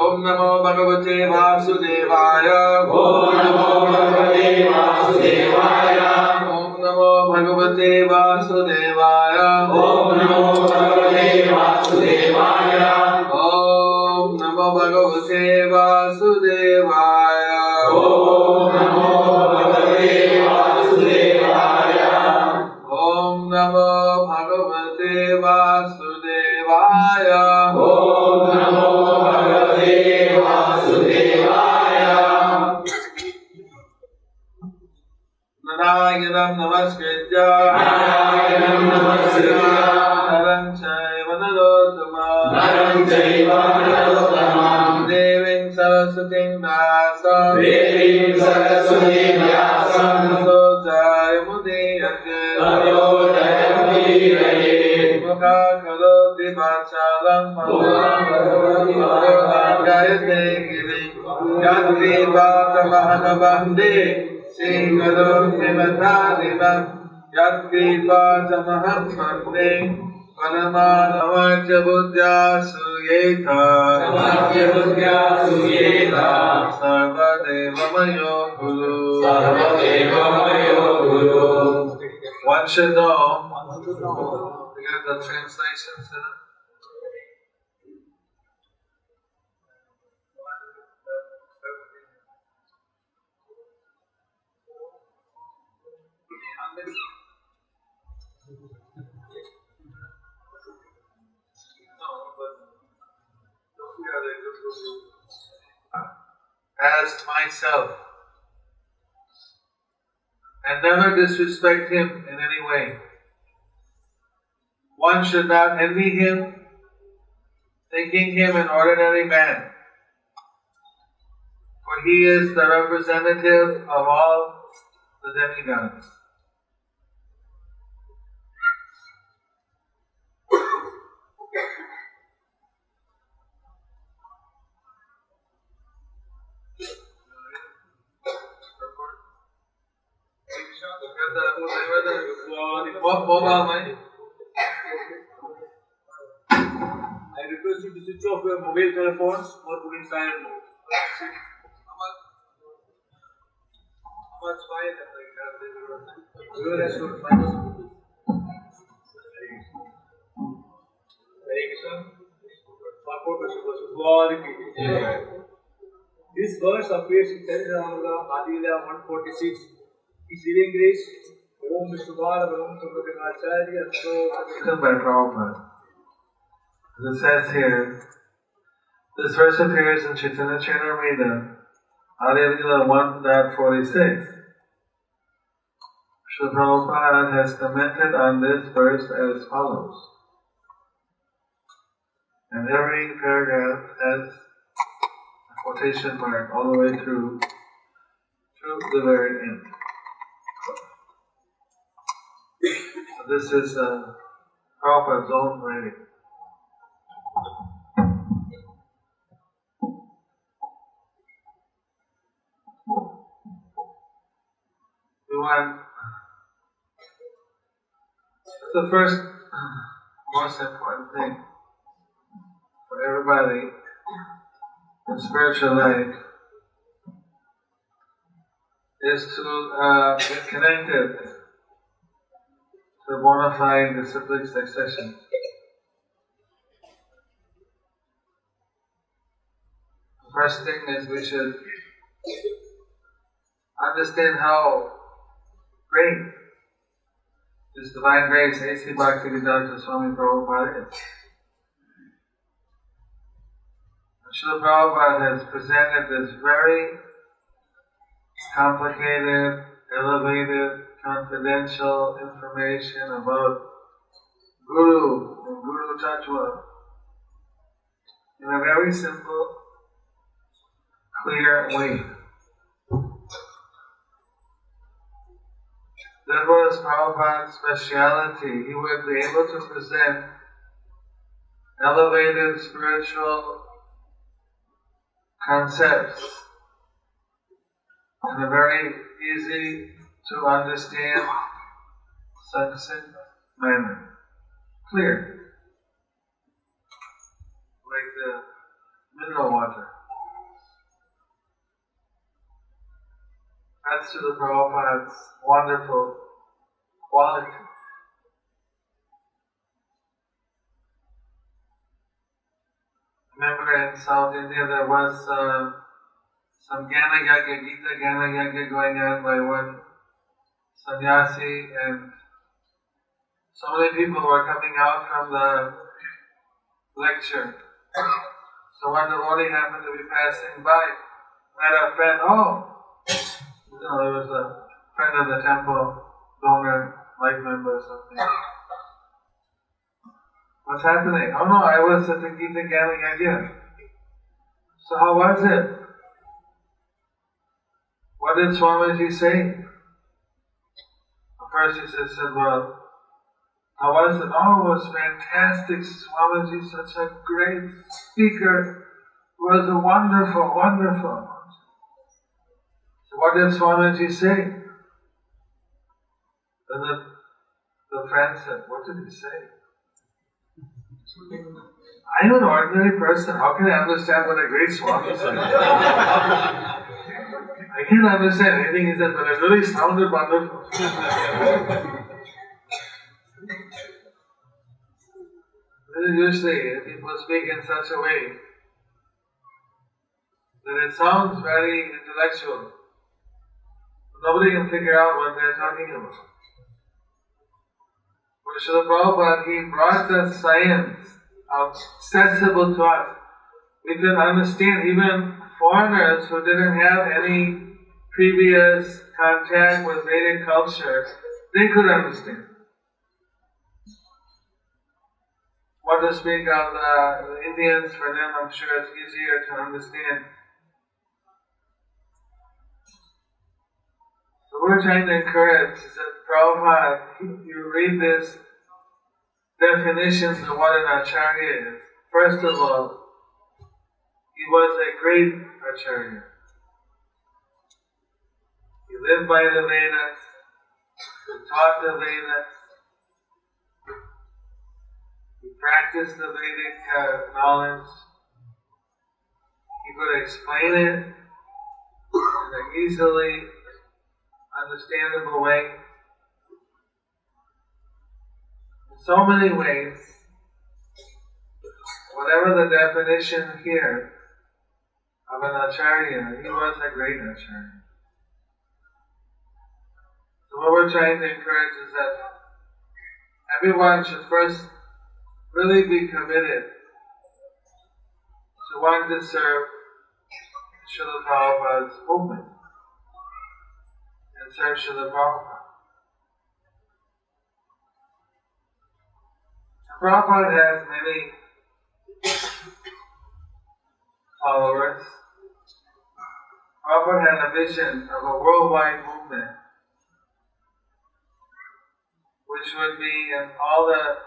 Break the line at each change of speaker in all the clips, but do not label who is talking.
Om Namo Bhagavate Vasudevaya. Om Namo Bhagavate Vasudevaya. Om Namo Bhagavate Vasudevaya. Om Namo Bhagavate Vasudevaya. Om Namo Bhagavate Vasudevaya. Om Namo Bhagavate Vasudevaya. Om Namo Bhagavate Vasudevaya. Om Namo Narayanam Namaskritya Naram Chaiva Narottamam Devim Saraswatim Vyasam Tato Jayamudiyate Mukha Karoti Vachalam Gayate Girim Yadri Bhata Mahanabande Singaram Himatadivam Yadvipa Jamaham Mande Paramanavaja Buddhya Suyeta Sarvadeva Mayo Guru. One should know, we get the translations in it. As myself, and never disrespect him in any way. One should not envy him, thinking him an ordinary man, for he is the representative of all the demigods.
I request you to switch off your mobile telephones or put in silent mode.
How much fine?
This verse appears in Chaitanya Adilila 146. Is reading grace. Om Vishwabala Brahma Subhakacharya.
Written by Prabhupada. As it says here, this verse appears in Chaitanya Charitamrita, Adilila 1.46. Srila Prabhupada has commented on this verse as follows. And every paragraph has a quotation mark all the way through the very end. So this is Prabhupada's own writing. The first most important thing for everybody in spiritual life is to get connected to bona fide disciplic succession. The first thing is we should understand how great this divine grace, A.C. Bhaktivedanta Swami Prabhupada is. Srila Prabhupada has presented this very complicated, elevated, confidential information about Guru and Guru Tattva in a very simple, clear way. That was Prabhupada's speciality. He would be able to present elevated spiritual concepts in a very easy to understand, succinct manner. Clear. Like the mineral water. That's to the Prabhupada's wonderful quality. Remember in South India there was some Jnana Yagya, Gita Jnana Yagya going on by one sannyasi, and so many people were coming out from the lecture. So one devotee happened to be passing by, met a friend, it was a friend of the temple, donor, life member or something. What's happening? Oh no, I was at the Gita Jnana Yagya. So how was it? What did Swamiji say? First he said, well, how was it? Oh, it was fantastic. Swamiji, such a great speaker. It was wonderful, wonderful. So what did Swamiji say? Then the friend said, what did he say? I'm an ordinary person. How can I understand what a great Swami said? I can't understand anything he said, but it really sounded wonderful. Usually, people speak in such a way that it sounds very intellectual. Nobody can figure out what they're talking about. For Srila Prabhupada, he brought the science accessible to us. We can understand even foreigners who didn't have any previous contact with Vedic culture, they could understand. What to speak of the Indians, for them I'm sure it's easier to understand. So we're trying to encourage that Prabhupada, you read this definitions of what an Acharya is. First of all, he was a great Acharya. He lived by the Vedas, he taught the Vedas, he practiced the Vedic knowledge, he could explain it in an easily understandable way. In so many ways, whatever the definition here of an Acharya, he was a great Acharya. So what we're trying to encourage is that everyone should first really be committed to want to serve Srila Prabhupada's movement and serve Srila Prabhupada. Prabhupada has many followers. Prabhupada had a vision of a worldwide movement which would be in all the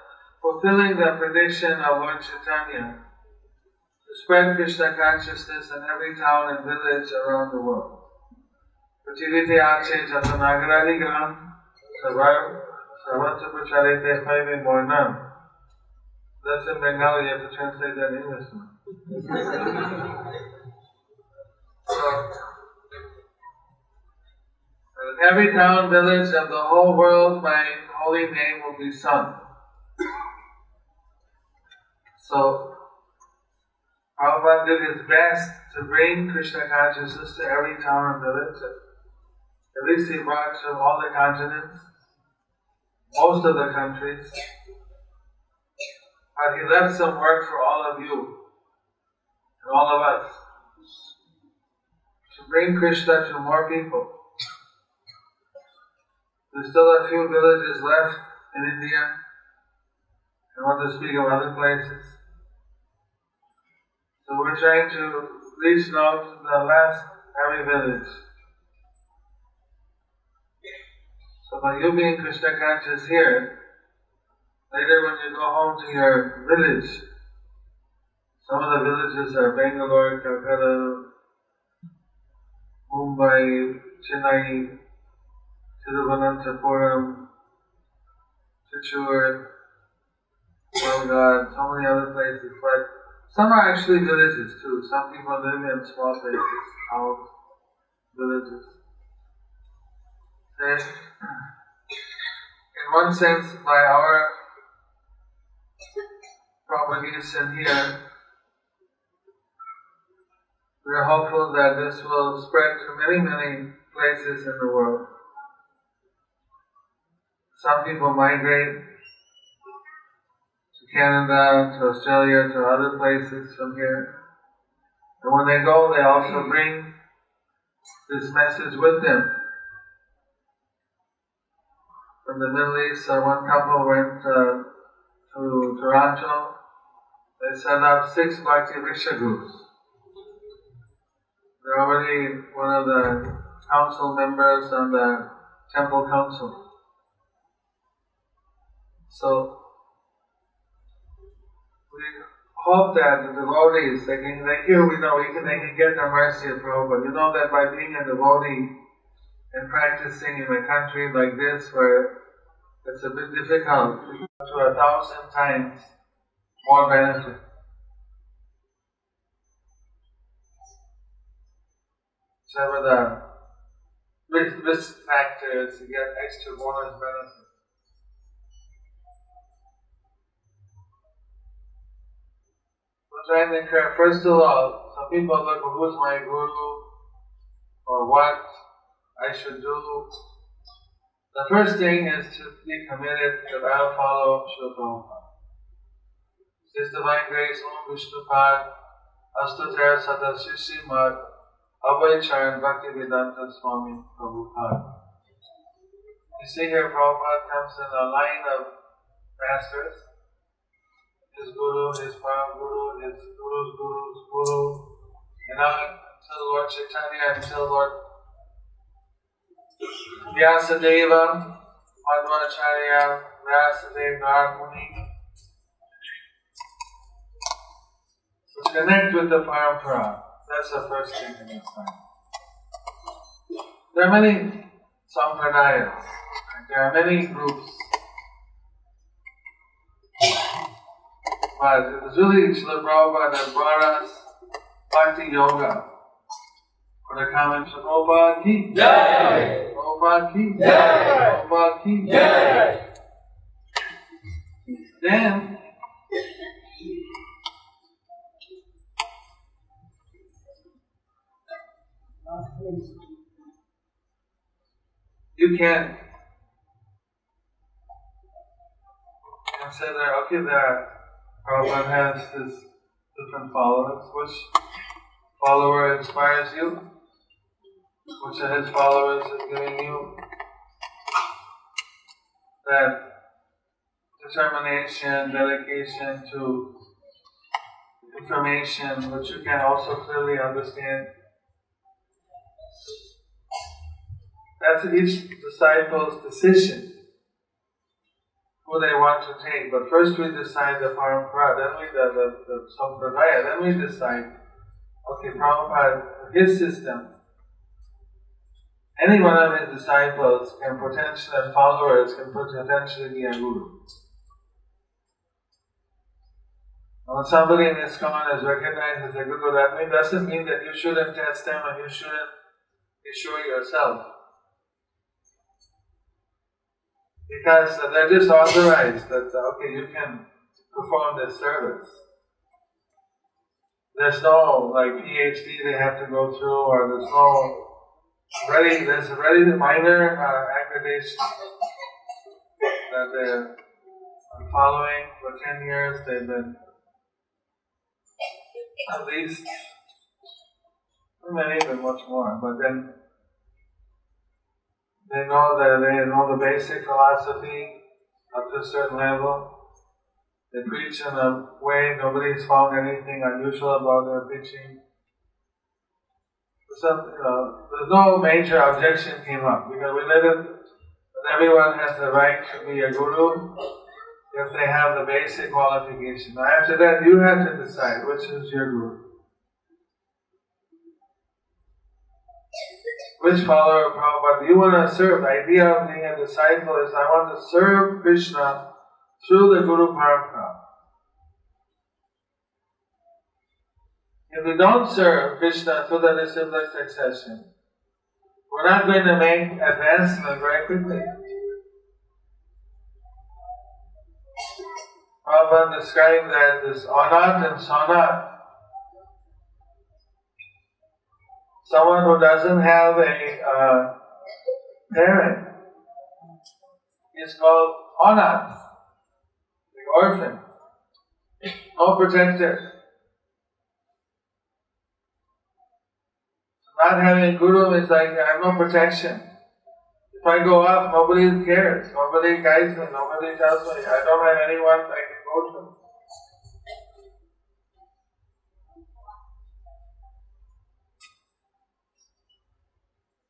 fulfilling the prediction of Lord Chaitanya to spread Krishna consciousness in every town and village around the world. Prachilite ache jata nagaradi gram sarvatra pracharite paime mornam. That's in Bengali, you have to translate that in English now. In every town, village of the whole world, my holy name will be sung. So, Prabhupada did his best to bring Krishna consciousness to every town and village. At least he brought to all the continents, most of the countries. But he left some work for all of you and all of us to bring Krishna to more people. There's still a few villages left in India. I want to speak of other places. So we're trying to reach now to the last every village. So by you being Krishna conscious here, later when you go home to your village, some of the villages are Bangalore, Calcutta, Mumbai, Chennai, Thiruvananthapuram, Trichy, Belgaum, so many other places, but some are actually villages too. Some people live in small places, towns, villages. And in one sense, by our propagation here, we are hopeful that this will spread to many, many places in the world. Some people migrate to Canada, to Australia, to other places from here. And when they go, they also bring this message with them. From the Middle East, one couple went to Toronto. They set up 6 Bhakti Riksha groups. They're already one of the council members on the temple council. So we hope that the devotees, they can get the mercy of Prabhupada. You know that by being a devotee and practicing in a country like this where it's a bit difficult, to 1,000 times more benefit. Whatever the risk factors to get extra bonus benefit. Trying to encourage, first of all, some people look, well, who's my guru, or what I should do. The first thing is to be committed that I'll follow Srila Prabhupada. His Divine Grace, Om Vishnupad, Astatara Sadashishi Mad, Abhay Charan Bhaktivedanta Swami Prabhupada. You see here, Prabhupada comes in a line of masters. His guru, his param guru, his guru's guru's guru, and up until Lord Chaitanya, until Lord Vyasadeva, Madhvacharya, Vyasadeva, Narmuni. So connect with the parampara. That's the first thing in this time. There are many sampradayas. There are many groups. But it was really Srila Prabhupada that brought us Bhakti Yoga for the common Prabhupada ki Jai! Prabhupada ki Jai! Prabhupada ki Jai! Then you can consider, okay, there Prabhupada has his different followers. Which follower inspires you? Which of his followers is giving you that determination, dedication to information which you can also clearly understand? That's each disciple's decision who they want to take. But first we decide the parampara, then we the sampradaya, then we decide, okay, Prabhupada, his system, any one of his disciples can potentially, and followers can potentially be a guru. When somebody in ISKCON is recognized as a guru, that doesn't mean that you shouldn't test them and you shouldn't be sure yourself. because they're just authorized that, okay, you can perform this service. There's no like PhD they have to go through, or there's already the minor accreditation that they're following for 10 years. They've been at least, maybe even much more, but then they know the basic philosophy up to a certain level. They preach in a way nobody's found anything unusual about their preaching. There's no major objection came up because we live in, that everyone has the right to be a guru if they have the basic qualification. Now after that, you have to decide which is your guru. Which follower of Prabhupada do you want to serve? The idea of being a disciple is I want to serve Krishna through the Guru Parampara. If we don't serve Krishna through the disciplic succession, we're not going to make advancement very quickly. Prabhupada described that as Anat and Sanat. Someone who doesn't have a parent is called Anat, the orphan, no protector. Not having a guru is like I have no protection. If I go up, nobody cares, nobody guides me, nobody tells me, I don't have anyone I can go to.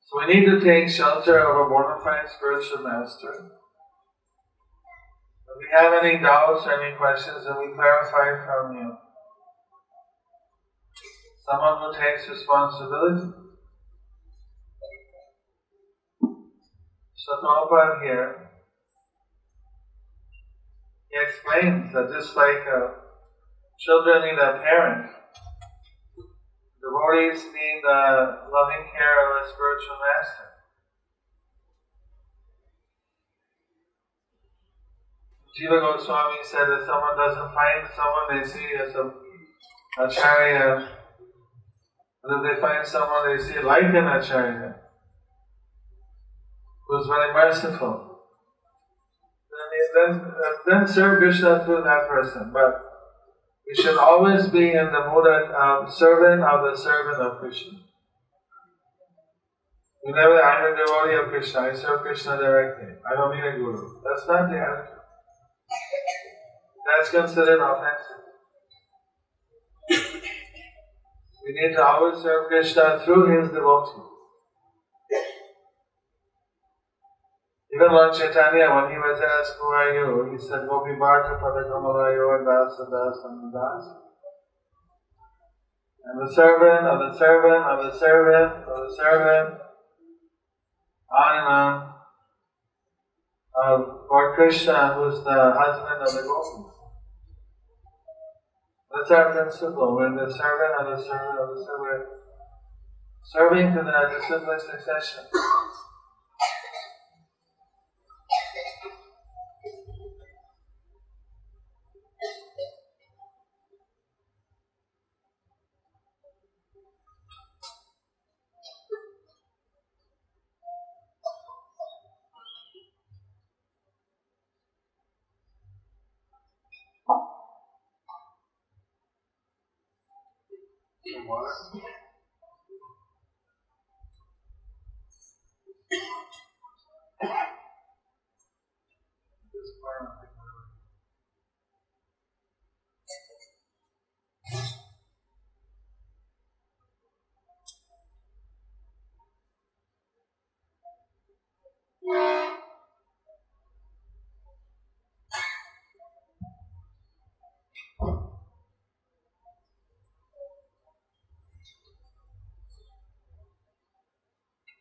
So we need to take shelter of a bona fide spiritual master. If we have any doubts or any questions, then we clarify from you. Someone who takes responsibility. So Prabhupada here, he explains that just like children need a parent, devotees need the loving care of a spiritual master. Jiva Goswami said if someone doesn't find someone they see as a acharya, and if they find someone they see like an acharya, who's very merciful, then serve Krishna through that person. But we should always be in the mood of servant of the servant of Krishna. Whenever I'm a devotee of Krishna, I serve Krishna directly. I don't need a guru. That's not the attitude. That's considered offensive. We need to always serve Krishna through his devotees. Even Lord Chaitanya, when he was asked, who are you? He said, Gopi Bharta Padakamalayo Dasa Dasa Das. And the servant of the servant of the servant of the servant, on and on, of Lord Krishna, who is the husband of the gopis. That's our principle. We're the servant of the servant of the servant, serving to the disciplic succession. Water.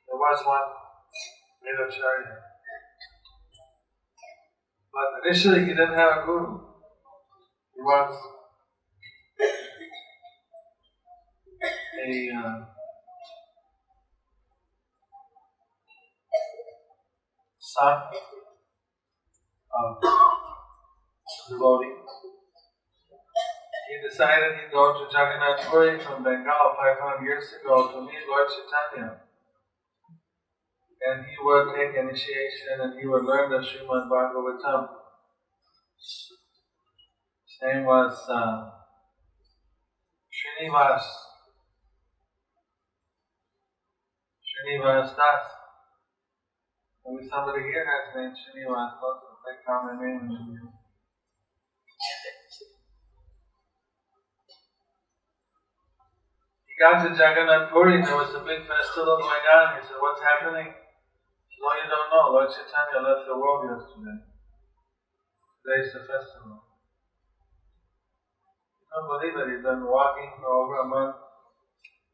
There was one Vedacharya. But initially he didn't have a guru. He was a son devotee. He decided he'd go to Jagannath Puri from Bengal 500 years ago to meet Lord Chaitanya. And he would take initiation and he would learn the Srimad Bhagavatam. His name was Srinivas Das. Maybe somebody here has the name Srinivas, also a very common name in India. He got to Jagannath Puri and there was a big festival going on. He said, "What's happening?" He said, "Oh, you don't know. Lord Chaitanya left the world yesterday. Today's the festival." You don't believe it. He's been walking for over a month.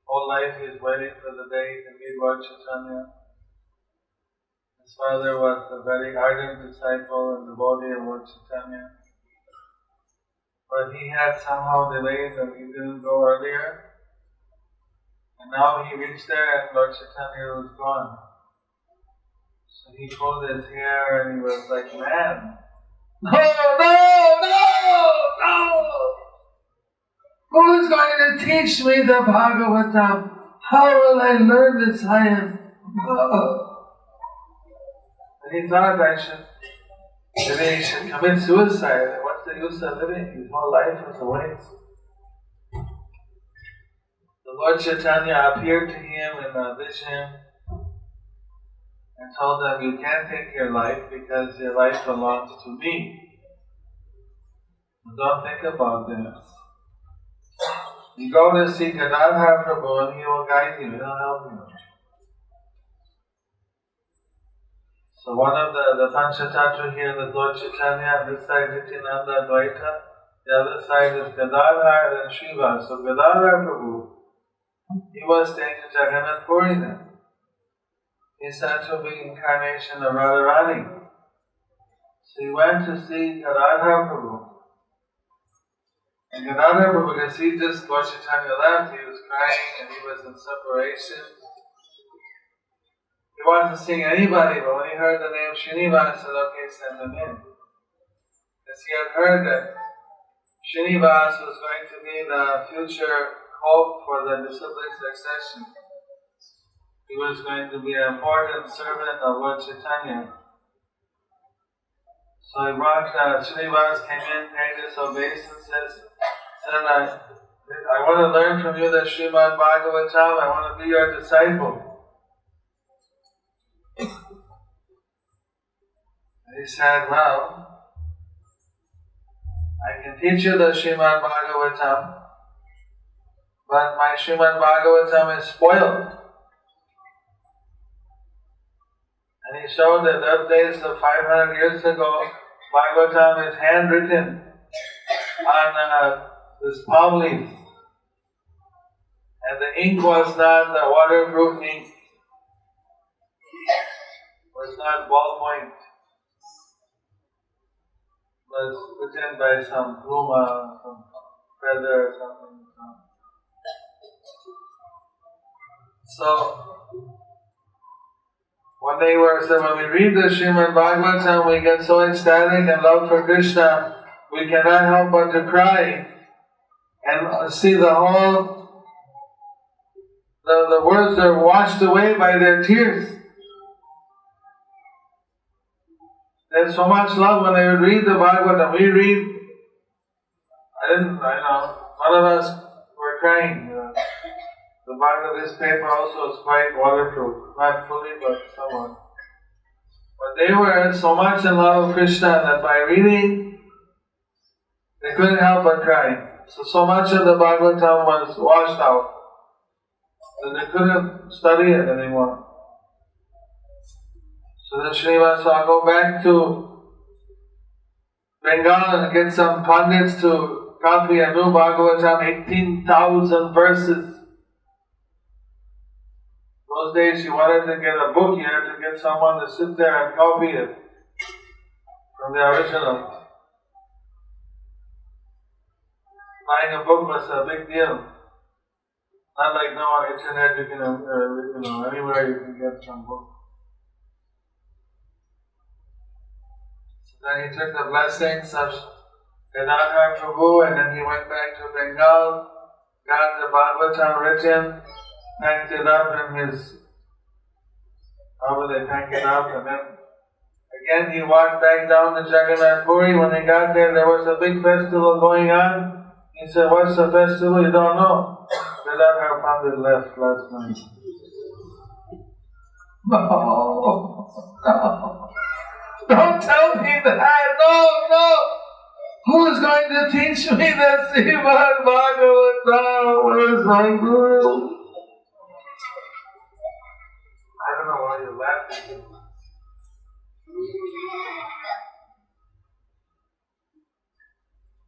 Whole life he's waiting for the day to meet Lord Chaitanya. His father was a very ardent disciple and devotee of Lord Chaitanya. But he had somehow delayed and he didn't go earlier. And now he reached there and Lord Chaitanya was gone. So he pulled his hair and he was like, "Man, no! Who is going to teach me the Bhagavatam? How will I learn the science?" And he thought maybe he should commit suicide. What's the use of living? His whole life was a waste. The Lord Chaitanya appeared to him in a vision and told him, "You can't take your life because your life belongs to me. Don't think about this. You go to see Gadadhar Prabhu and he will guide you, he'll help you." So one of the Panchatattva here is Lord Chaitanya, this side Nityananda Advaita, the other side is Gadadhar and Shiva. So Gadadhar Prabhu, he was staying in Jagannath Puri then. He's said to be incarnation of Radharani. So he went to see Gadadhar Prabhu. And Gadadhar Prabhu, because he just, Lord Chaitanya left, he was crying and he was in separation. He wasn't seeing anybody, but when he heard the name Srinivas, he said, "Okay, send him in." Because he had heard that Srinivas was going to be the future hope for the disciplic succession. He was going to be an important servant of Lord Chaitanya. So he brought, Srinivas came in, paid his obeisances, said, I want to learn from you the Srimad Bhagavatam, I want to be your disciple. And he said, "Well, I can teach you the Srimad Bhagavatam, but my Srimad Bhagavatam is spoiled." And he showed that the days of 500 years ago, Bhagavatam is handwritten on this palm leaf. And the ink was not the waterproof ink. It was not ballpoint. It was written by some pluma, some feather or something. So, when we read the Srimad Bhagavatam, we get so ecstatic and love for Krishna, we cannot help but to cry and see the words are washed away by their tears. There's so much love when they would read the Bhagavatam. We read, none of us were crying. The back of this paper also is quite waterproof. Not fully, but somewhat. But they were so much in love with Krishna that by reading, they couldn't help but cry. So much of the Bhagavatam was washed out that they couldn't study it anymore. So then Srinivas said, "I'll go back to Bengal and get some pundits to copy a new Bhagavatam, 18,000 verses. Those days you wanted to get a book, you had to get someone to sit there and copy it from the original. Buying a book was a big deal. Not like now on the internet you can, anywhere you can get some book. Then he took the blessings of Gadadhar Prabhu and then he went back to Bengal, got the Bhagavatam written, packed it up in his, probably they packed it up, and then again he walked back down to Jagannath Puri. When he got there, there was a big festival going on. He said, "What's the festival?" "You don't know." Gadadhar Pandit left last night. No. Don't tell me that. No. Who's going to teach me the Srimad Bhagavatam? Where is my Guru? I don't know why you're laughing.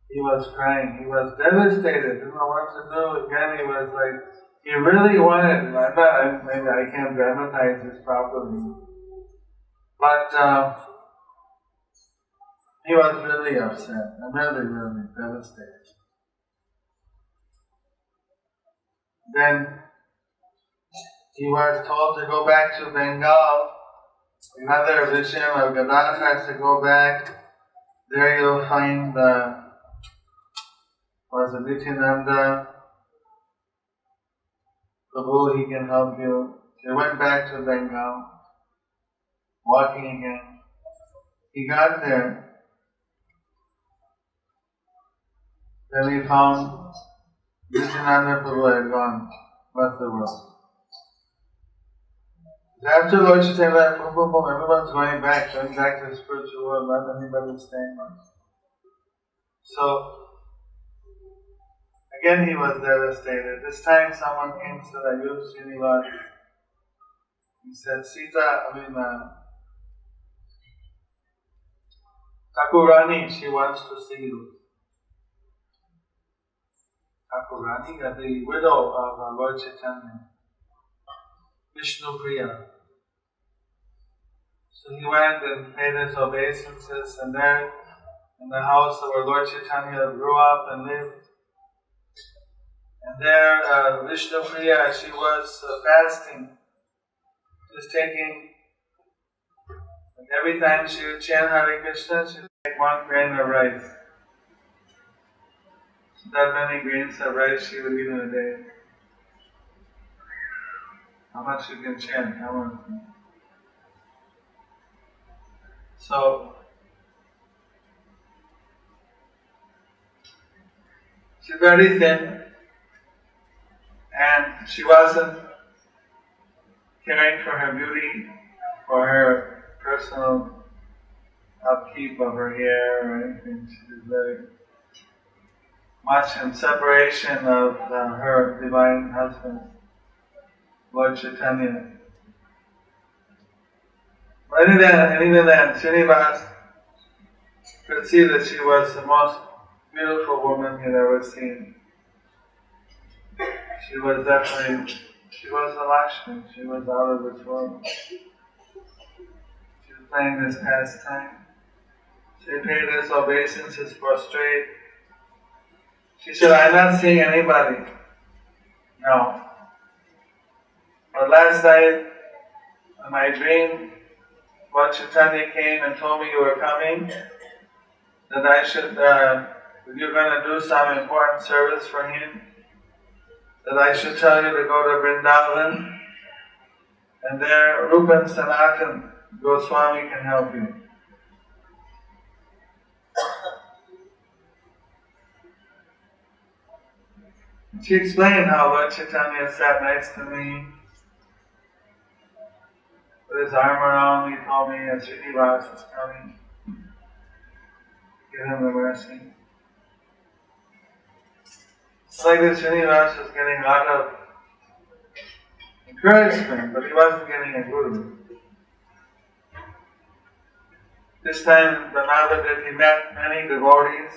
He was crying. He was devastated. Didn't know what to do. Again, he was like, he really wanted. Maybe I can't dramatize this properly, but he was really upset. Really devastated. Then he was told to go back to Bengal. Another vision of Gadadhar has to go back. There you'll find Nityananda Prabhu, he can help you. He went back to Bengal, walking again. He got there. Then he found Nityananda Prabhu had gone, left the world. After Lord Chaitanya, everyone's going back to the spiritual world, not anybody staying on. So, again he was devastated. This time someone came to Ayur Srinivas. He said, Thakurani, she wants to see you. Thakurani, the widow of Lord Chaitanya, Vishnu Priya. So he went and paid his obeisances, and there in the house where Lord Chaitanya grew up and lived. And there Vishnu Priya, she was fasting. She was taking, and every time she would chant Hare Krishna, she would take 1 grain of rice. So that many grains of rice she would eat in a day. How much you can chant? How much? So, she's very thin, and she wasn't caring for her beauty, for her personal upkeep of her hair or anything. She was very much in separation of her divine husband, Lord Chaitanya. But even then, Srinivas could see that she was the most beautiful woman he had ever seen. She was a Lakshmi. She was out of this world. She was playing this pastime. She paid his obeisances prostrate. She said, "I'm not seeing anybody." No. But last night, in my dream, Lord Chaitanya came and told me you were coming, that I should, you're going to do some important service for him, that I should tell you to go to Vrindavan, and there Rupan Sanatan Goswami can help you. She explained how Lord Chaitanya sat next to me, with his arm around me, told me that Srinivas was coming. Give him the mercy. It's like that Srinivas was getting a lot of encouragement, but he wasn't getting a guru. This time in Navadvip he met many devotees.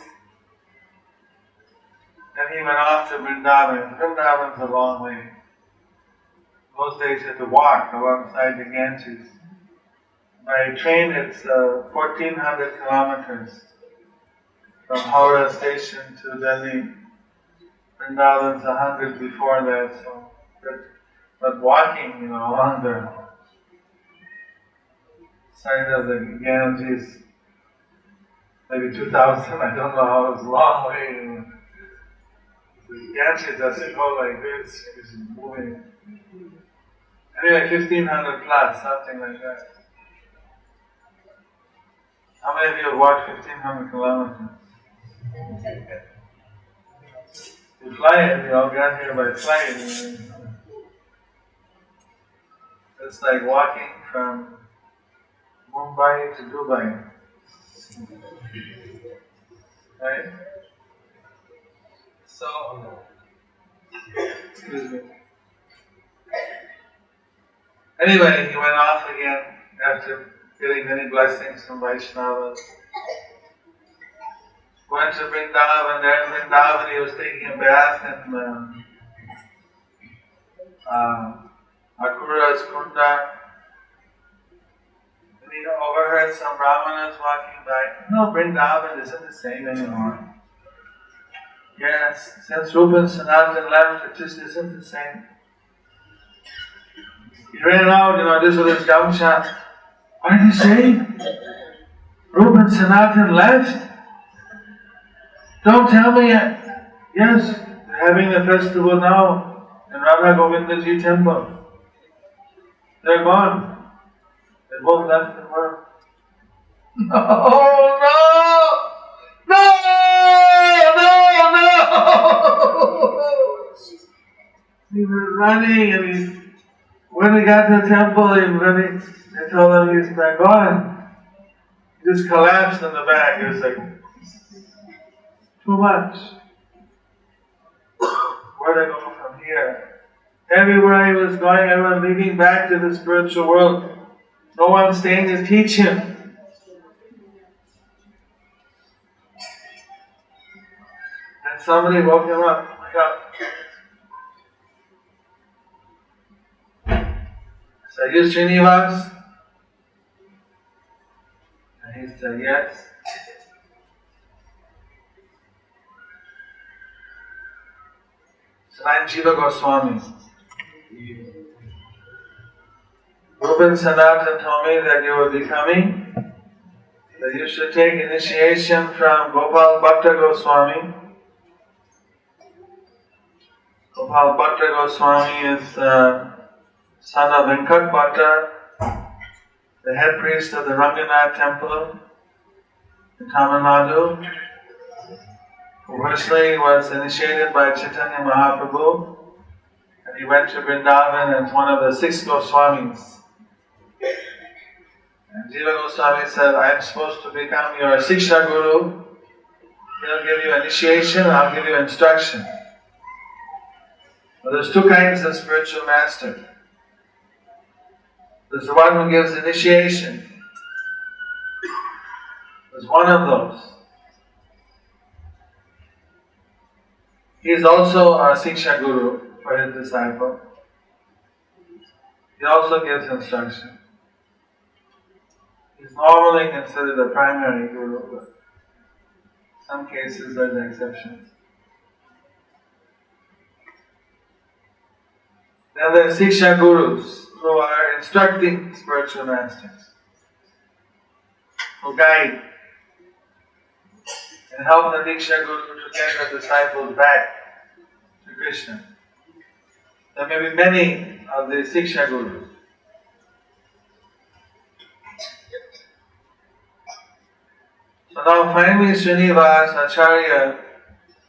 Then he went off to Vrindavan. Vrindavan's a long way. Those days you had to walk alongside the Ganges. By train it's 1,400 kilometers from Howrah station to Delhi. Vrindavan's 100 before that, so but walking, along the side of the Ganges, maybe 2000, I don't know how, it's a long way. The Ganges doesn't go like this, it's moving. Anyway, 1500 plus, something like that. How many of you have walked 1500 kilometers? You fly it, we all got here by flight. It's like walking from Mumbai to Dubai. Right? So, excuse me. Anyway, he went off again after getting many blessings from Vaishnavas. Went to Vrindavan, there in Vrindavan he was taking a bath in Akura's Kunda. And he overheard some brahmanas walking by. No, Vrindavan isn't the same anymore. Yes, since Rupa and Sanatan left, it just isn't the same. He ran out, this was his gamcha. What are you saying? Rupa and Sanatan left? Don't tell me yet. Yes, they're having a festival now in Radha Govindaji temple. They're gone. They both left the world. No, no! He was running and when he got to the temple, they told him he's back on. He just collapsed in the back. It was like, too much. Where to go from here? Everywhere he was going, everyone leading back to the spiritual world. No one staying to teach him. And somebody woke him up. Wake up. So you Srinivas? And he said, yes. So I'm Jiva Goswami. Rupa and Sanatan told me that you will be coming, that you should take initiation from Gopal Bhatta Goswami. Gopal Bhatta Goswami is son of Venkat Bhatta, the head priest of the Ranganath temple in Tamil Nadu, who originally was initiated by Chaitanya Mahaprabhu, and he went to Vrindavan as one of the 6 Goswamis. And Jiva Goswami said, I am supposed to become your Siksha Guru. He'll give you initiation, I'll give you instruction. Well, there's 2 kinds of spiritual master. There's the one who gives initiation. There's one of those. He is also our Siksha Guru for his disciple. He also gives instruction. He's normally considered the primary Guru, but in some cases there's exceptions. Then there are Siksha Gurus who are instructing spiritual masters, who guide and help the Diksha Guru to get the disciples back to Krishna. There may be many of the Siksha Gurus. So now finally Srinivas Acharya,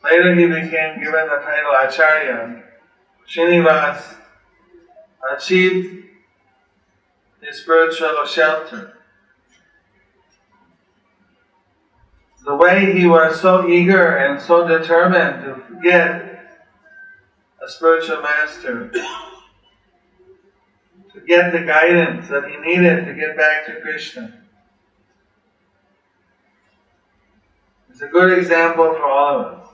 later he became given the title Acharya. Srinivas achieved his spiritual shelter. The way he was so eager and so determined to get a spiritual master, to get the guidance that he needed to get back to Krishna. It's a good example for all of us.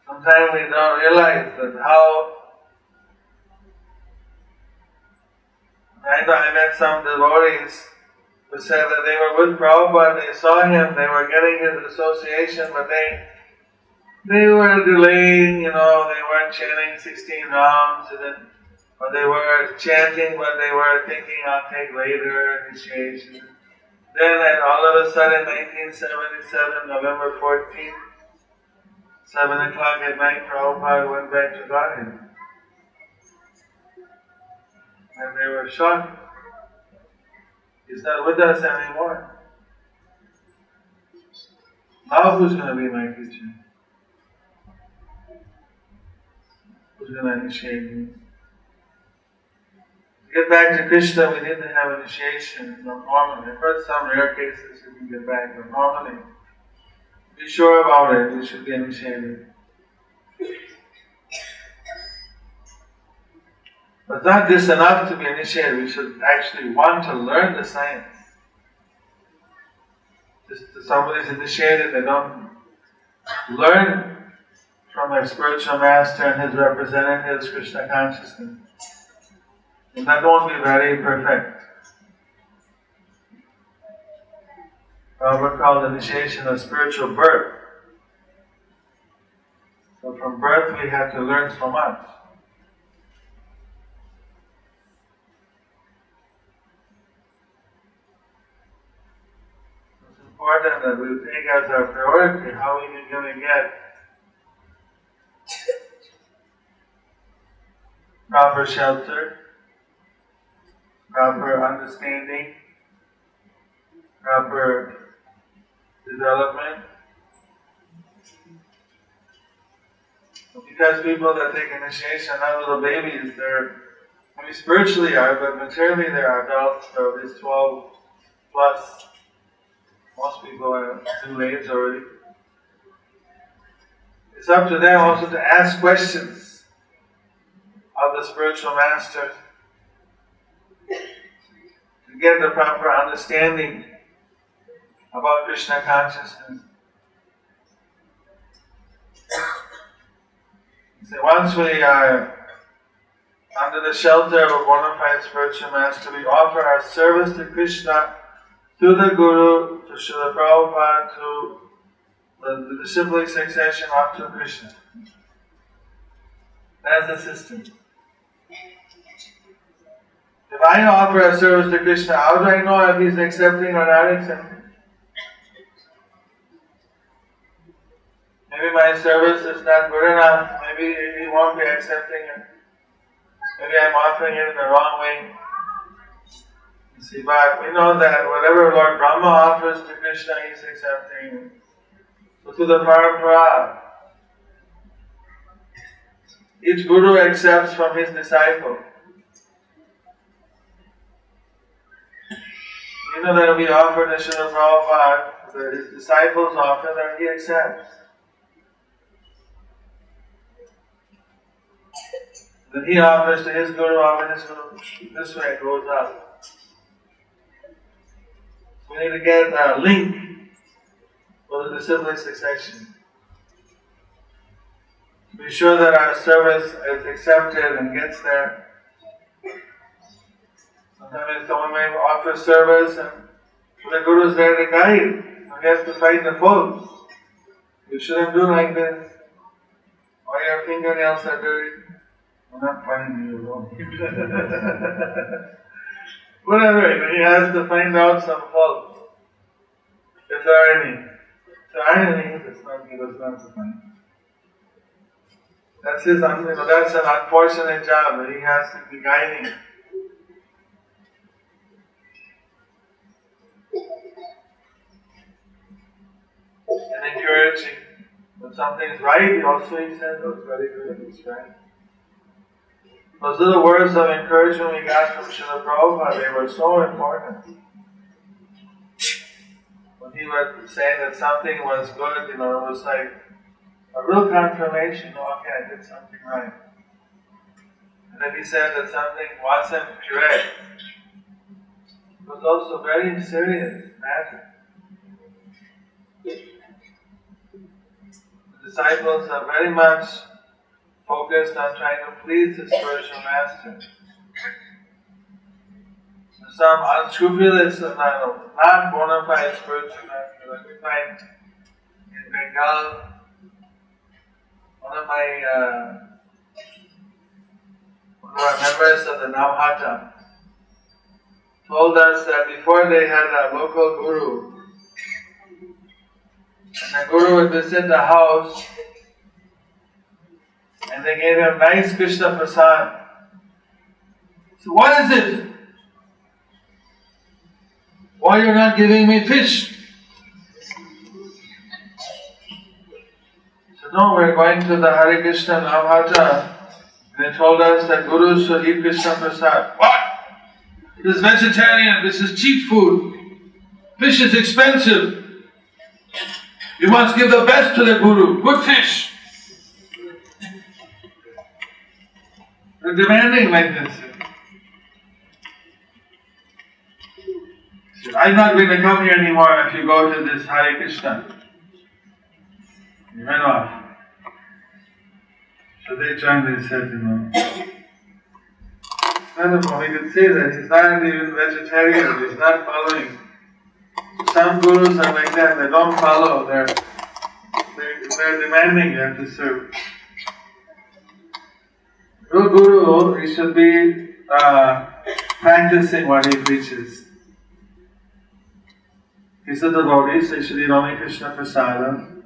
Sometimes we don't realize that how... I met some devotees who said that they were with Prabhupada, they saw him, they were getting his association, but they were delaying, they weren't chanting 16 rounds, and then or they were chanting but they were thinking I'll take later initiation. Then all of a sudden 1977, November 14th, 7 o'clock at night, Prabhupada went back to Godhead. And they were shocked. He's not with us anymore. Now who's going to be my teacher? Who's going to initiate me? To get back to Krishna, we need to have initiation normally. I've heard some rare cases you can get back, but normally, be sure about it, you should be initiated. But it's not just enough to be initiated, we should actually want to learn the science. Just somebody's initiated, they don't learn from their spiritual master and his representatives, Krishna consciousness. And that won't be very perfect. Prabhupada called initiation a spiritual birth. So from birth we have to learn so much. It's important that we take as our priority how we are going to get proper shelter, proper understanding, proper development. Because people that take initiation are little babies, spiritually are, but materially they're adults, so at least 12 plus. Most people are middle age already. It's up to them also to ask questions of the spiritual master to get the proper understanding about Krishna consciousness. So once we are under the shelter of a bona fide spiritual master, we offer our service to Krishna, to the Guru, to Srila Prabhupada, to the disciplic succession up to Krishna. That's the system. If I offer a service to Krishna, how do I know if he's accepting or not accepting? Maybe my service is not good enough. Maybe he won't be accepting it. Maybe I'm offering it in the wrong way. You see, but we know that whatever Lord Brahma offers to Krishna, he's accepting. So to the parampara, each guru accepts from his disciple. You know that we offer to Srila Prabhupada, that his disciples offer, that he accepts. Then he offers to his guru, offers his guru. This way it goes up. We need to get a link for the disciplic succession. Be sure that our service is accepted and gets there. Sometimes someone may offer service and the Guru is there to guide. He has to fight the foes. You shouldn't do like this. Or your fingernails are dirty. I'm not finding you alone. Whatever, he has to find out some faults. If there are any. If there are any, he does not find. That's that's an unfortunate job that he has to be guiding. And encouraging. When something's right, he said, oh, it's very good, it's right. Those little words of encouragement we got from Srila Prabhupada, they were so important. When he was saying that something was good, it was like a real confirmation, okay, I did something right. And then he said that something wasn't correct. It was also very serious matter. The disciples are very much focused on trying to please the spiritual master. Some unscrupulous, not bona fide spiritual master, like we find in Bengal. One who are members of the Navhata, told us that before they had a local guru, and the guru would visit the house and they gave him nice Krishna prasad. So what is it? Why you're not giving me fish? So no, we're going to the Hare Krishna Navhata. They told us that gurus should eat Krishna prasad. What? This is vegetarian, this is cheap food. Fish is expensive. You must give the best to the guru, good fish. They're demanding like this. So, I'm not going to come here anymore if you go to this Hare Krishna. He went off. So they joined and said, Furthermore, we could say that he's not even vegetarian, he's not following. Some gurus are like that, they don't follow, they're demanding you have to serve. True guru, he should be practicing what he preaches. He said the devotees, they should eat only Krishna prasadam,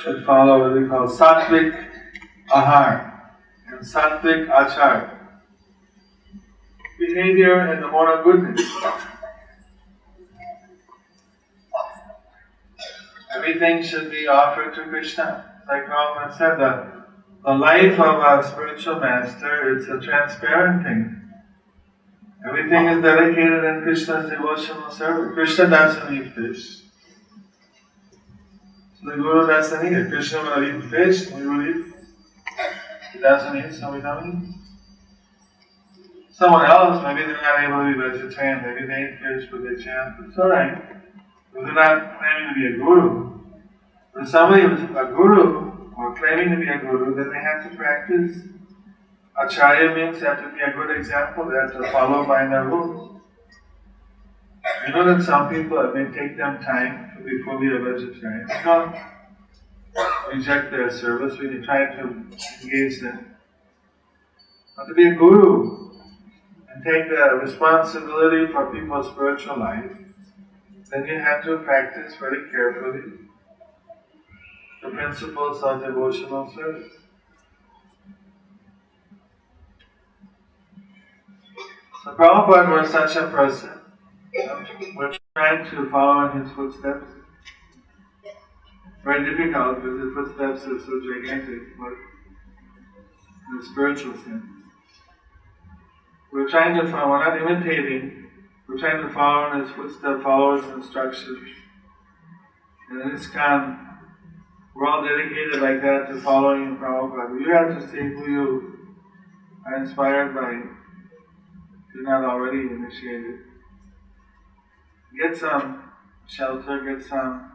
should follow what we call sattvic ahar and sattvic achar. Behavior and the moral goodness. Everything should be offered to Krishna. Like Prabhupada said, the life of a spiritual master, it's a transparent thing. Everything is dedicated in Krishna's devotional service. Krishna doesn't eat fish. So the Guru doesn't eat it. Krishna will eat fish, we will eat. He doesn't eat, so we don't eat. Someone else, maybe they're not able to be vegetarian, maybe they eat fish but they chant. It's alright. But they're not claiming to be a guru. When somebody is a guru, or claiming to be a guru, then they have to practice. Acharya means they have to be a good example, they have to follow by the rules. You know that some people, it may take them time to be fully a vegetarian. We don't reject their service, we try to engage them. But to be a guru and take the responsibility for people's spiritual life, then you have to practice very carefully the principles of devotional service. So Prabhupada was such a person. We're trying to follow in his footsteps. Very difficult because his footsteps are so gigantic, but in the spiritual sense. We're trying to follow, we're not imitating, we're trying to follow in his footsteps, follow his instructions. And in ISKCON, we're all dedicated like that to following Prabhupada. You have to see who you are inspired by if you're not already initiated. Get some shelter, get some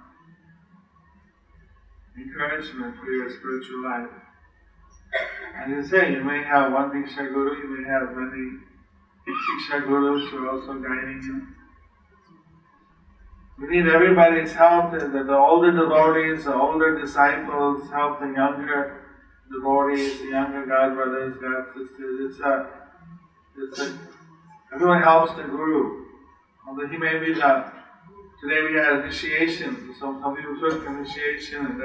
encouragement for your spiritual life. And you say, you may have one Diksha Guru, you may have many Shiksha Gurus who are also guiding you. We need everybody's help, the older devotees, the older disciples, help the younger devotees, the younger God brothers, God sisters. Everyone helps the Guru. Although he may be today we had initiation, so some people took initiation and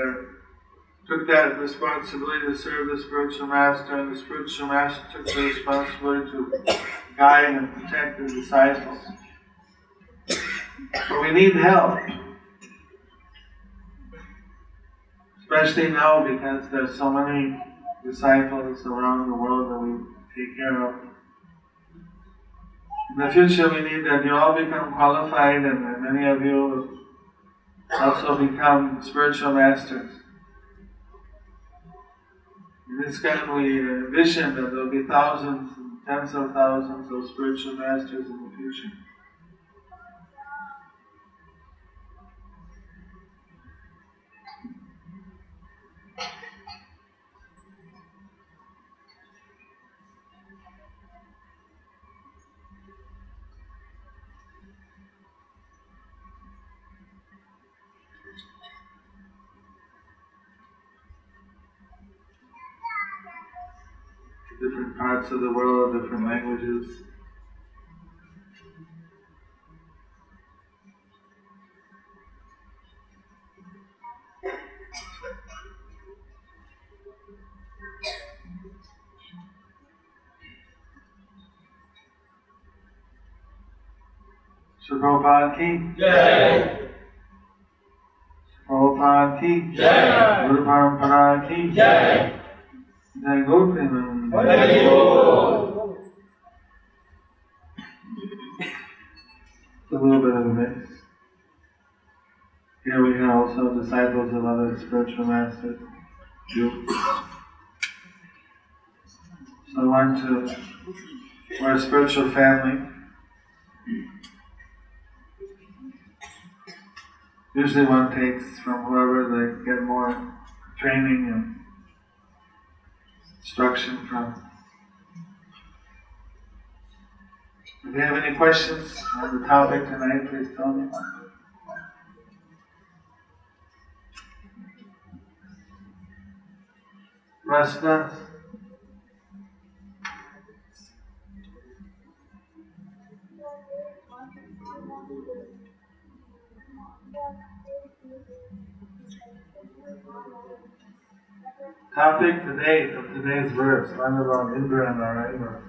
took that responsibility to serve the spiritual master, and the spiritual master took the responsibility to guide and protect the disciples. But we need help. Especially now because there's so many disciples around the world that we take care of. In the future we need that you all become qualified and many of you also become spiritual masters. In this kind we envision that there will be thousands and tens of thousands of spiritual masters in the future. different parts of the world, different languages. Shri Prabhupada ki Jai. Prabhupada ki Jai. Guru Parampara ki Jai. Jai Gopinan. A little bit of a mix. Here we have also disciples of other spiritual masters. So we're a spiritual family. Usually one takes from whoever they get more training and instruction from. If you have any questions on the topic tonight, please tell me. Rasna? Topic today of today's verse, one about Indra and Narayana.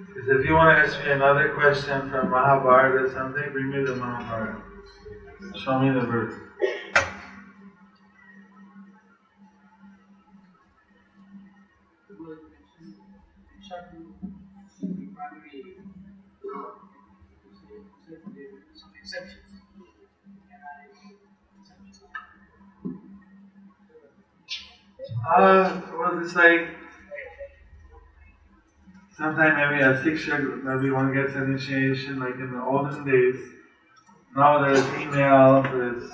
Because if you want to ask me another question from Mahabharata or something, bring me the Mahabharata. Show me the verse. Well, it's like sometime maybe a Siksha, maybe one gets initiation, like in the olden days. Now there's email, there's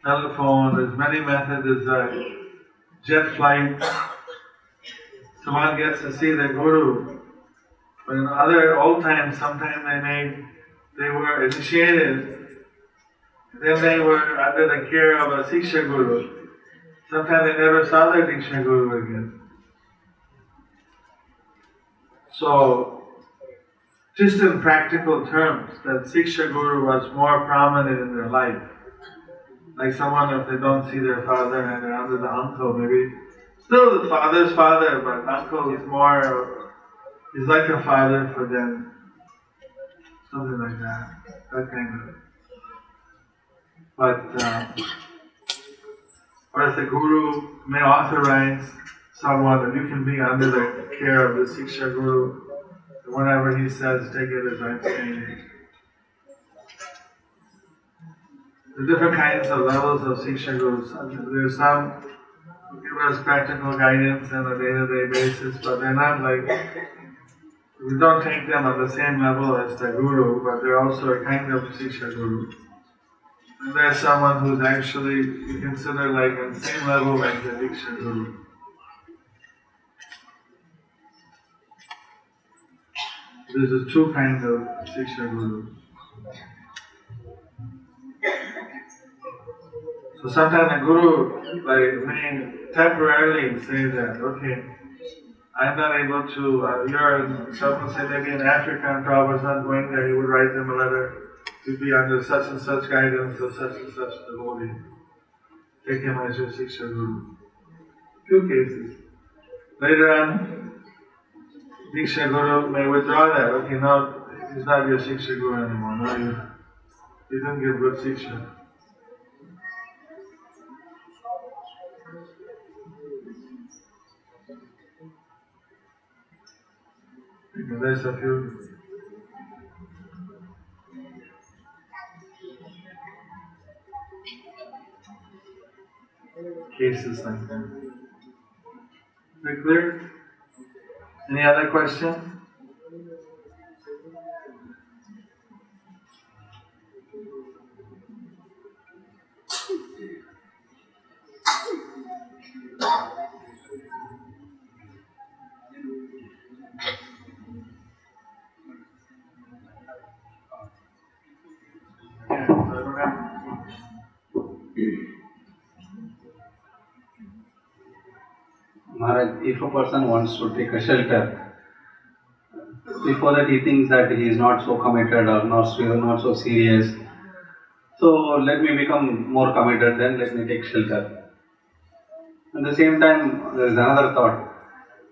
telephone, there's many methods, there's jet flight. So one gets to see the Guru. But in other old times, sometimes they were initiated, then they were under the care of a Siksha Guru. Sometimes they never saw their Diksha Guru again. So, just in practical terms, that Siksha Guru was more prominent in their life. Like someone, if they don't see their father and they're under the uncle, maybe still the father's father, but uncle is more, he's like a father for them. Something like that. That kind of. But, or if the Guru may authorize someone that you can be under the care of the Siksha Guru, whatever he says, take it as I'm saying it. The different kinds of levels of Siksha Gurus. There's some who give us practical guidance on a day-to-day basis, but they're not like, we don't take them on the same level as the Guru, but they're also a kind of Siksha Guru. And there's someone who's actually, you consider like on the same level like the Diksha Guru. There's two kinds of Siksha Gurus. So sometimes the Guru may temporarily say that, okay, I'm not able to, someone said maybe in Africa and Prabhupada's not going there, he would write them a letter to be under such and such guidance of such and such devotee. Take him as your Siksha Guru. Few cases. Later on, Diksha Guru may withdraw that. Okay, now he's not your Siksha Guru anymore. Now you didn't give good Siksha. There's a few cases like that. Is that clear? Any other question?
Maharaj, if a person wants to take a shelter, before that he thinks that he is not so committed or not so serious. So let me become more committed, then let me take shelter. At the same time, there is another thought.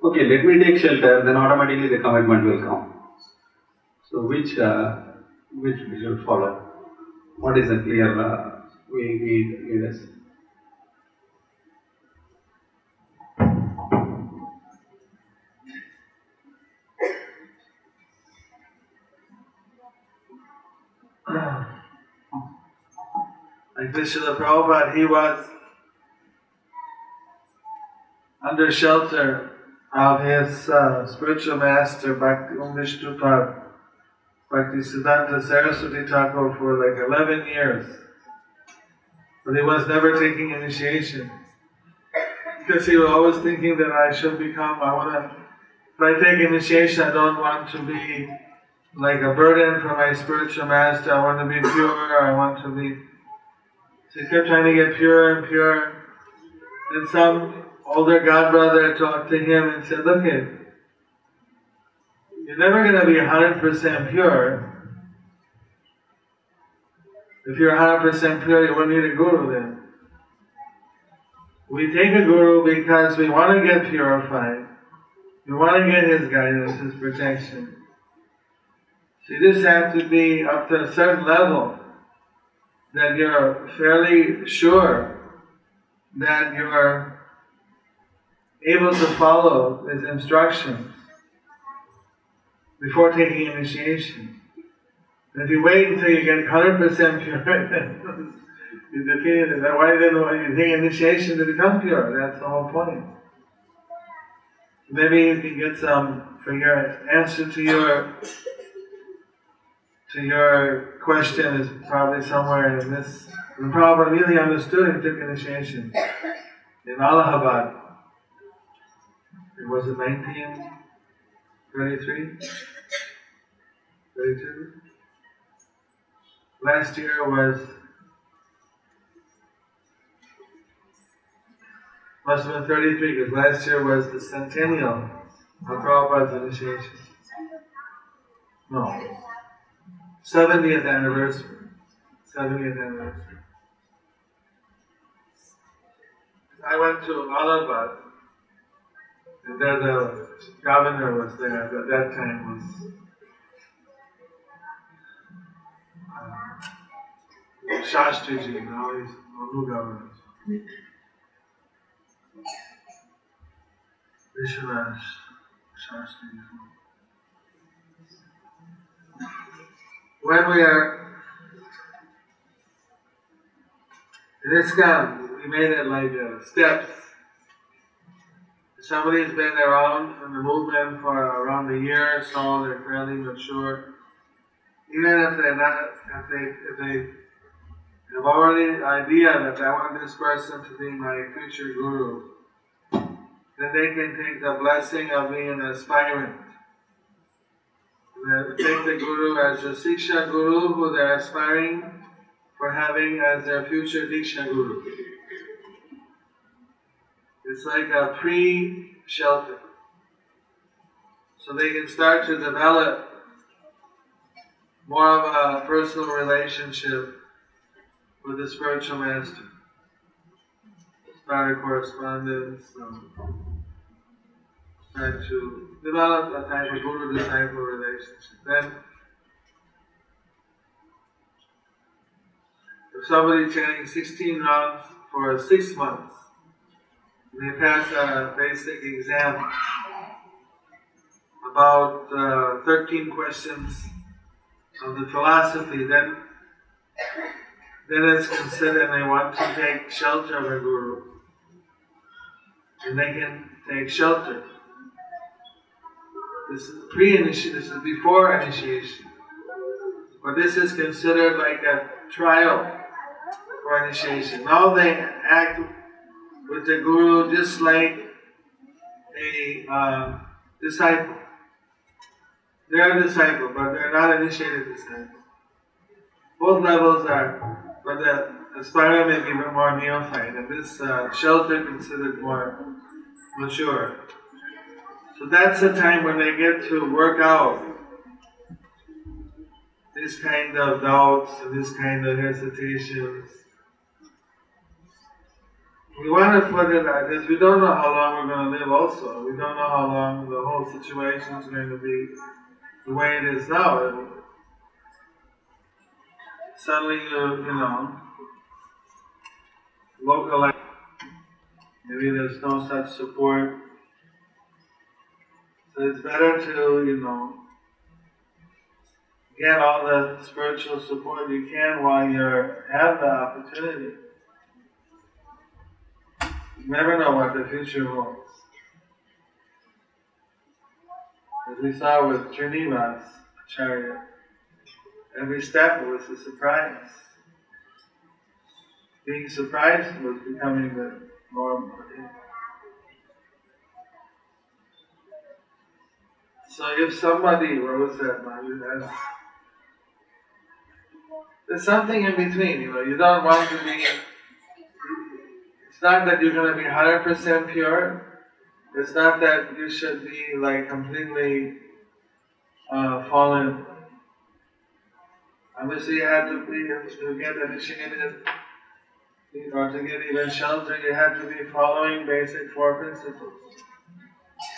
Okay, let me take shelter, then automatically the commitment will come. So which we should follow? What is the clear way we lead us?
Like Srila Prabhupada, he was under shelter of his spiritual master Bhakti Vishnupad, Bhakti Siddhanta Saraswati Thakur for like 11 years. But he was never taking initiation. Because he was always thinking that if I take initiation, I don't want to be like a burden for my spiritual master. I want to be pure, So he kept trying to get pure and pure. Then some older godbrother talked to him and said, look it, you're never going to be 100% pure. If you're 100% pure, you won't need a guru then. We take a guru because we want to get purified. We want to get his guidance, his protection. So you just have to be up to a certain level that you're fairly sure that you're able to follow his instructions before taking initiation. If you wait until you get 100% pure, then you defeated it. Why didn't you take initiation to become pure? That's the whole point. Maybe you can get some, for your answer to your question is probably somewhere in this. The Prabhupada really understood and took initiation in Allahabad. Was it 1933? 32? Last year must have been 33 because last year was the centennial of Prabhupada's initiation. No. 70th anniversary. 70th anniversary. I went to Allahabad, and there the governor was there. At that time was Shastriji. Now he's a new governor. Vishwanath Shastri. When we are in ISKCON, we made it like steps. If somebody's been around in the movement for around a year or so, they're fairly mature. Even if they have already an idea that I want this person to be my future guru, then they can take the blessing of being an aspirant. They take the guru as a Siksha guru who they're aspiring for having as their future Diksha guru. It's like a pre-shelter. So they can start to develop more of a personal relationship with the spiritual master. Start a correspondence, start to develop a type of guru-disciple relationship. Then, if somebody's chanting 16 rounds for 6 months, and they pass a basic exam, about 13 questions of the philosophy, then it's considered they want to take shelter of a guru. And they can take shelter. This is pre-initiation, this is before initiation. But this is considered like a trial for initiation. Now they act with the guru just like a disciple. They're a disciple, but they're not initiated disciple. Both levels are, but the aspirant may be more neophyte, and this shelter considered more mature. So that's the time when they get to work out this kind of doubts and this kind of hesitations. We want to put it like this. We don't know how long we're going to live also. We don't know how long the whole situation is going to be the way it is now. Suddenly localize. Maybe there's no such support. So it's better to, get all the spiritual support you can while you have the opportunity. You never know what the future holds. As we saw with Srinivas Acharya, every step was a surprise. Being surprised was becoming the norm for him. So if somebody, what was that, Maharaj? There's something in between, you don't want to be, it's not that you're going to be 100% pure, it's not that you should be completely fallen. Obviously you have to get initiated, to get even shelter, you have to be following basic 4 principles.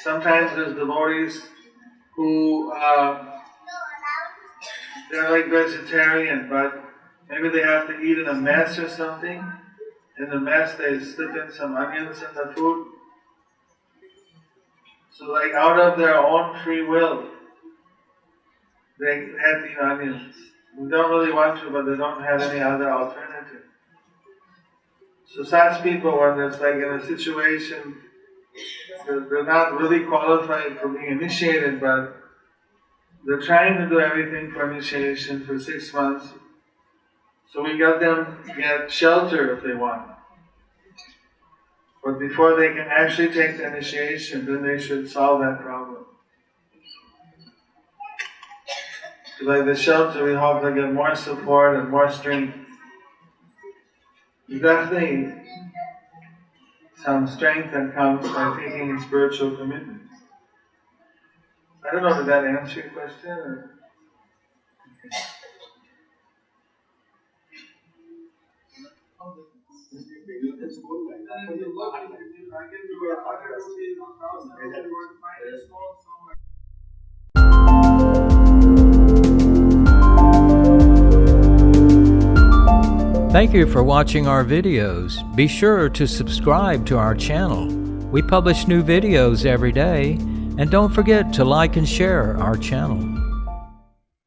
Sometimes there's devotees who they're like vegetarian, but maybe they have to eat in a mess or something. In the mess they slip in some onions in the food. So out of their own free will, they have to eat onions. We don't really want to, but they don't have any other alternative. So such people, when it's in a situation, they're not really qualified for being initiated, but they're trying to do everything for initiation for 6 months. So we got them get shelter if they want. But before they can actually take the initiation, then they should solve that problem. So the shelter, we hope they get more support and more strength. Definitely some strength that comes by taking spiritual commitments. I don't know, did that answer your question? Or?
Thank you for watching our videos. Be sure to subscribe to our channel. We publish new videos every day, and don't forget to like and share our channel.